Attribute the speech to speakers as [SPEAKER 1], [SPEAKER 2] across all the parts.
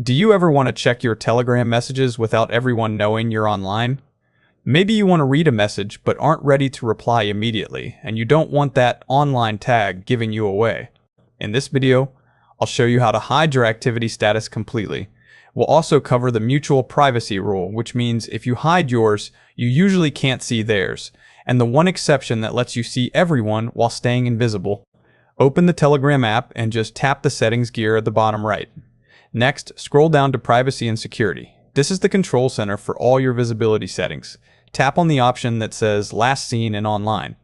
[SPEAKER 1] Do you ever want to check your Telegram messages without everyone knowing you're online? Maybe you want to read a message but aren't ready to reply immediately, and you don't want that online tag giving you away. In this video, I'll show you how to hide your activity status completely. We'll also cover the mutual privacy rule, which means if you hide yours, you usually can't see theirs, and the one exception that lets you see everyone while staying invisible. Open the Telegram app and just tap the settings gear at the bottom right. Next, scroll down to Privacy and Security. This is the control center for all your visibility settings. Tap on the option that says Last Seen and Online.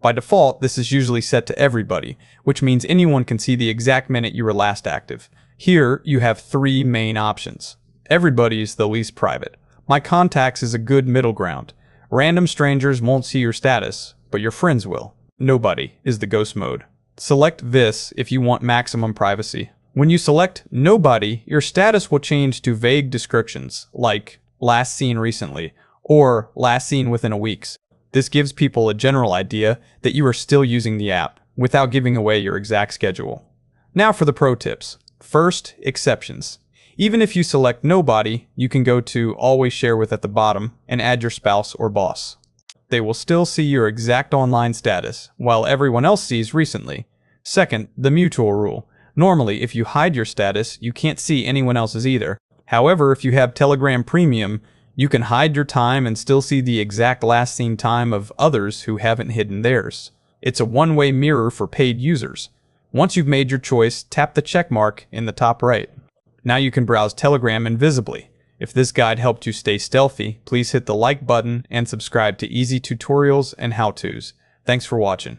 [SPEAKER 1] By default, this is usually set to everybody, which means anyone can see the exact minute you were last active. Here, you have three main options. Everybody is the least private. My Contacts is a good middle ground. Random strangers won't see your status, but your friends will. Nobody is the ghost mode. Select this if you want maximum privacy. When you select Nobody, your status will change to vague descriptions, like Last Seen Recently, or Last Seen Within a Week. This gives people a general idea that you are still using the app, without giving away your exact schedule. Now for the pro tips. First, exceptions. Even if you select Nobody, you can go to Always Share With at the bottom and add your spouse or boss. They will still see your exact online status, while everyone else sees Recently. Second, the mutual rule. Normally, if you hide your status, you can't see anyone else's either. However, if you have Telegram Premium, you can hide your time and still see the exact last seen time of others who haven't hidden theirs. It's a one-way mirror for paid users. Once you've made your choice, tap the check mark in the top right. Now you can browse Telegram invisibly. If this guide helped you stay stealthy, please hit the like button and subscribe to easy tutorials and how-tos. Thanks for watching.